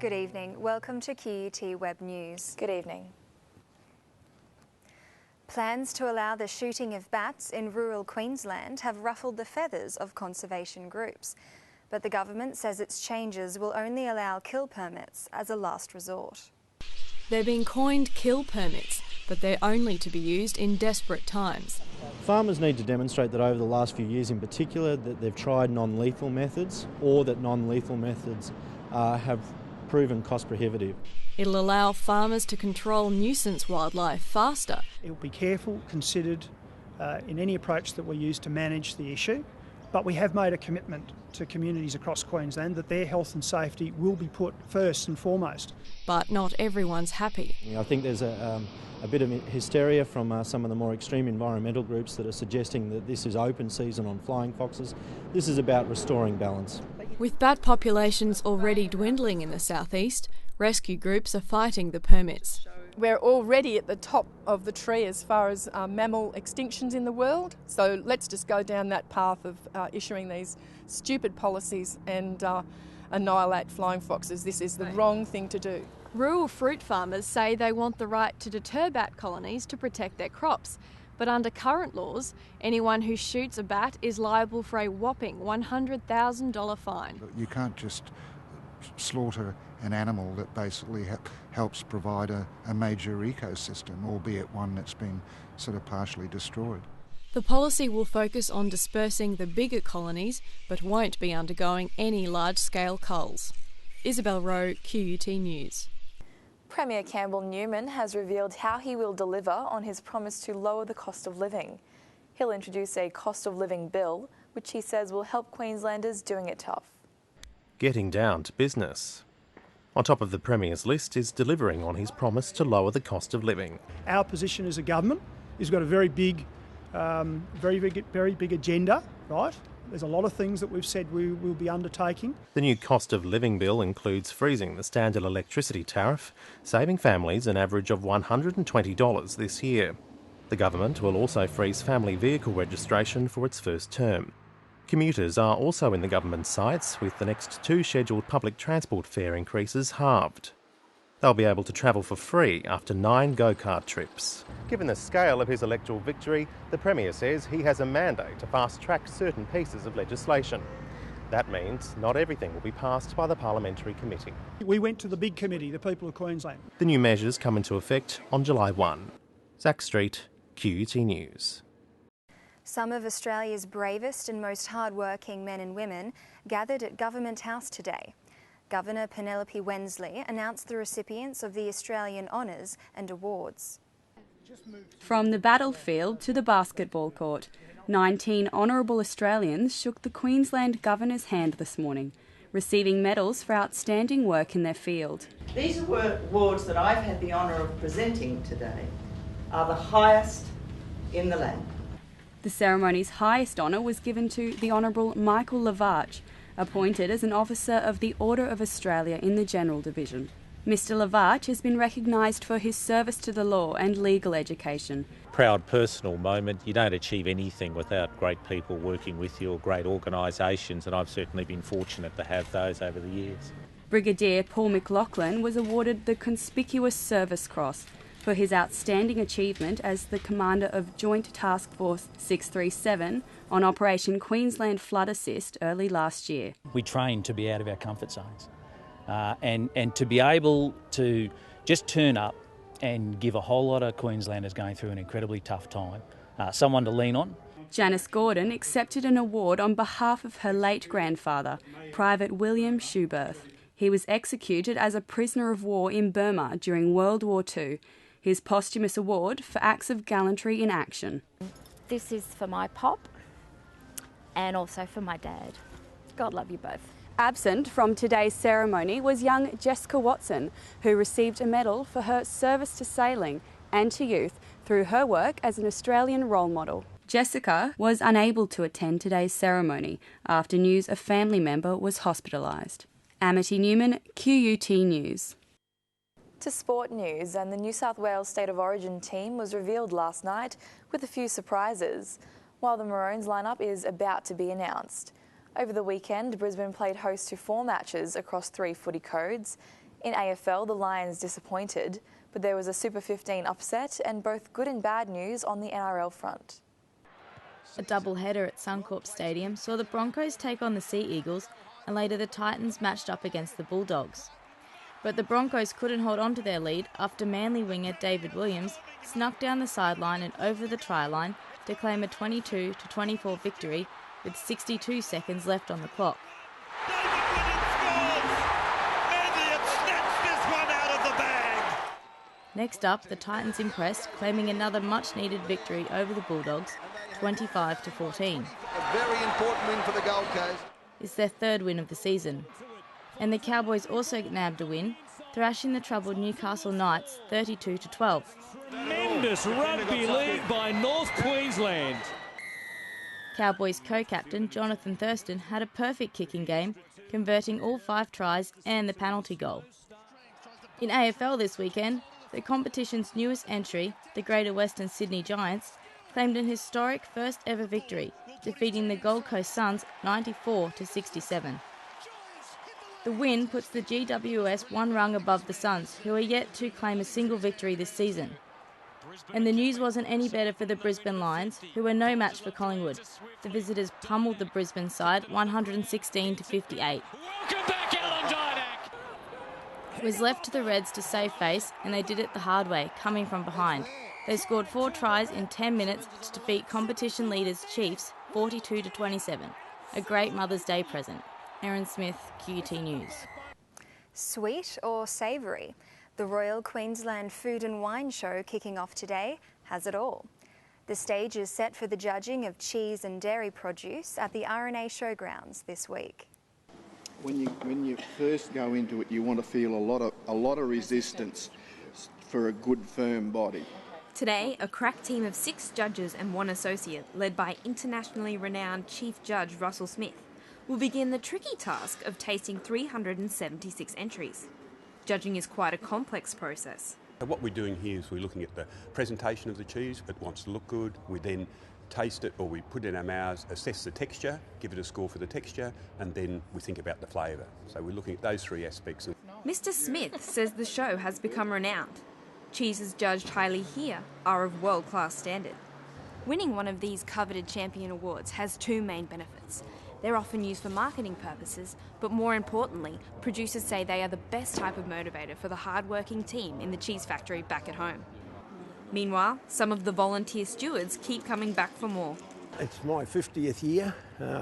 Good evening. Welcome to QUT Web News. Good evening. Plans to allow the shooting of bats in rural Queensland have ruffled the feathers of conservation groups. But the government says its changes will only allow kill permits as a last resort. They're being coined kill permits, but they're only to be used in desperate times. Farmers need to demonstrate that over the last few years in particular that they've tried non-lethal methods or that non-lethal methods have proven cost prohibitive. It'll allow farmers to control nuisance wildlife faster. It will be careful, considered in any approach that we use to manage the issue, but we have made a commitment to communities across Queensland that their health and safety will be put first and foremost. But not everyone's happy. I think there's a bit of hysteria from some of the more extreme environmental groups that are suggesting that this is open season on flying foxes. This is about restoring balance. With bat populations already dwindling in the southeast, rescue groups are fighting the permits. We're already at the top of the tree as far as mammal extinctions in the world, so let's just go down that path of issuing these stupid policies and annihilate flying foxes. This is the wrong thing to do. Rural fruit farmers say they want the right to deter bat colonies to protect their crops. But under current laws, anyone who shoots a bat is liable for a whopping $100,000 fine. You can't just slaughter an animal that basically helps provide a major ecosystem, albeit one that's been sort of partially destroyed. The policy will focus on dispersing the bigger colonies, but won't be undergoing any large-scale culls. Isabel Rowe, QUT News. Premier Campbell Newman has revealed how he will deliver on his promise to lower the cost of living. He'll introduce a cost of living bill, which he says will help Queenslanders doing it tough. Getting down to business. On top of the Premier's list is delivering on his promise to lower the cost of living. Our position as a government has got a very big agenda, right? There's a lot of things that we've said we will be undertaking. The new cost of living bill includes freezing the standard electricity tariff, saving families an average of $120 this year. The government will also freeze family vehicle registration for its first term. Commuters are also in the government's sights, with the next 2 scheduled public transport fare increases halved. They'll be able to travel for free after 9 go-kart trips. Given the scale of his electoral victory, the Premier says he has a mandate to fast-track certain pieces of legislation. That means not everything will be passed by the Parliamentary Committee. We went to the big committee, the people of Queensland. The new measures come into effect on July 1. Zach Street, QUT News. Some of Australia's bravest and most hard-working men and women gathered at Government House today. Governor Penelope Wensley announced the recipients of the Australian Honours and Awards. From the battlefield to the basketball court, 19 honourable Australians shook the Queensland Governor's hand this morning, receiving medals for outstanding work in their field. These awards that I've had the honour of presenting today are the highest in the land. The ceremony's highest honour was given to the Honourable Michael Lavarch, appointed as an officer of the Order of Australia in the General Division. Mr Lavarch has been recognised for his service to the law and legal education. Proud personal moment. You don't achieve anything without great people working with you or great organisations, and I've certainly been fortunate to have those over the years. Brigadier Paul McLaughlin was awarded the Conspicuous Service Cross for his outstanding achievement as the commander of Joint Task Force 637 on Operation Queensland Flood Assist early last year. We train to be out of our comfort zones and to be able to just turn up and give a whole lot of Queenslanders going through an incredibly tough time someone to lean on. Janice Gordon accepted an award on behalf of her late grandfather, Private William Schuberth. He was executed as a prisoner of war in Burma during World War II. His posthumous award for acts of gallantry in action. This is for my pop and also for my dad. God love you both. Absent from today's ceremony was young Jessica Watson, who received a medal for her service to sailing and to youth through her work as an Australian role model. Jessica was unable to attend today's ceremony after news a family member was hospitalised. Amity Newman, QUT News. To sport news, and the New South Wales State of Origin team was revealed last night with a few surprises, while the Maroons lineup is about to be announced. Over the weekend, Brisbane played host to 4 matches across 3 footy codes. In AFL, the Lions disappointed, but there was a Super 15 upset and both good and bad news on the NRL front. A doubleheader at Suncorp Stadium saw the Broncos take on the Sea Eagles, and later the Titans matched up against the Bulldogs. But the Broncos couldn't hold on to their lead after Manly winger David Williams snuck down the sideline and over the try line to claim a 22-24 victory with 62 seconds left on the clock. Next up, the Titans impressed, claiming another much-needed victory over the Bulldogs, 25-14. A very important win for the Gold Coast. It's their third win of the season. And the Cowboys also nabbed a win, thrashing the troubled Newcastle Knights 32-12. Tremendous rugby league by North Queensland. Cowboys co-captain Jonathan Thurston had a perfect kicking game, converting all 5 tries and the penalty goal. In AFL this weekend, the competition's newest entry, the Greater Western Sydney Giants, claimed an historic first ever victory, defeating the Gold Coast Suns 94-67. The win puts the GWS one rung above the Suns, who are yet to claim a single victory this season. And the news wasn't any better for the Brisbane Lions, who were no match for Collingwood. The visitors pummeled the Brisbane side 116-58. It was left to the Reds to save face, and they did it the hard way, coming from behind. They scored 4 tries in 10 minutes to defeat competition leaders Chiefs 42-27. A great Mother's Day present. Erin Smith, QUT News. Sweet or savoury? The Royal Queensland Food and Wine Show kicking off today has it all. The stage is set for the judging of cheese and dairy produce at the RNA Showgrounds this week. When you first go into it, you want to feel a lot of resistance for a good, firm body. Today, a crack team of 6 judges and 1 associate, led by internationally renowned Chief Judge Russell Smith, will begin the tricky task of tasting 376 entries. Judging is quite a complex process. What we're doing here is we're looking at the presentation of the cheese. It wants to look good. We then taste it, or we put it in our mouths, assess the texture, give it a score for the texture, and then we think about the flavour. So we're looking at those 3 aspects. Mr. Smith says the show has become renowned. Cheeses judged highly here are of world-class standard. Winning one of these coveted champion awards has 2 main benefits. They're often used for marketing purposes, but more importantly, producers say they are the best type of motivator for the hard-working team in the cheese factory back at home. Meanwhile, some of the volunteer stewards keep coming back for more. It's my 50th year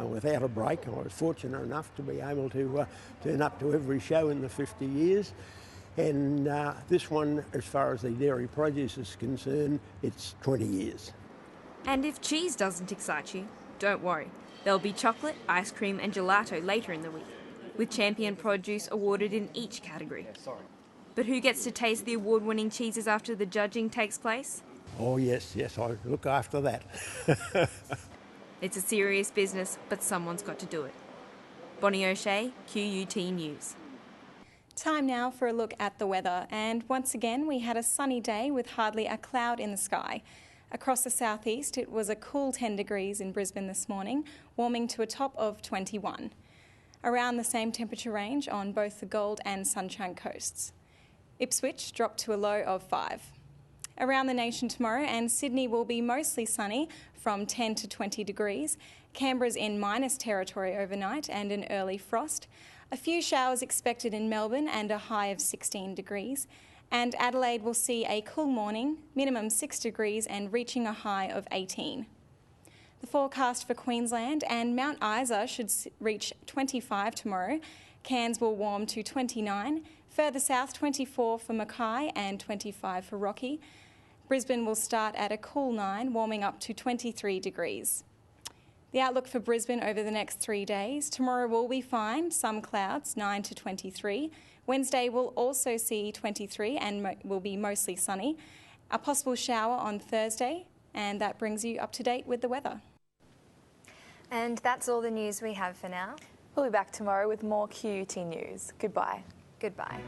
without a break. I was fortunate enough to be able to turn up to every show in the 50 years. And this one, as far as the dairy produce is concerned, it's 20 years. And if cheese doesn't excite you, don't worry. There'll be chocolate, ice cream and gelato later in the week, with champion produce awarded in each category. But who gets to taste the award-winning cheeses after the judging takes place? Oh yes, I look after that. It's a serious business, but someone's got to do it. Bonnie O'Shea, QUT News. Time now for a look at the weather, and once again we had a sunny day with hardly a cloud in the sky. Across the southeast it was a cool 10 degrees in Brisbane this morning, warming to a top of 21. Around the same temperature range on both the Gold and Sunshine coasts. Ipswich dropped to a low of 5. Around the nation tomorrow, and Sydney will be mostly sunny from 10 to 20 degrees. Canberra's in minus territory overnight and an early frost. A few showers expected in Melbourne and a high of 16 degrees. And Adelaide will see a cool morning, minimum 6 degrees and reaching a high of 18. The forecast for Queensland, and Mount Isa should reach 25 tomorrow. Cairns will warm to 29. Further south, 24 for Mackay and 25 for Rocky. Brisbane will start at a cool 9, warming up to 23 degrees. The outlook for Brisbane over the next 3 days. Tomorrow will be fine, some clouds, 9 to 23. Wednesday will also see 23 and will be mostly sunny. A possible shower on Thursday, and that brings you up to date with the weather. And that's all the news we have for now. We'll be back tomorrow with more QUT News. Goodbye. Goodbye.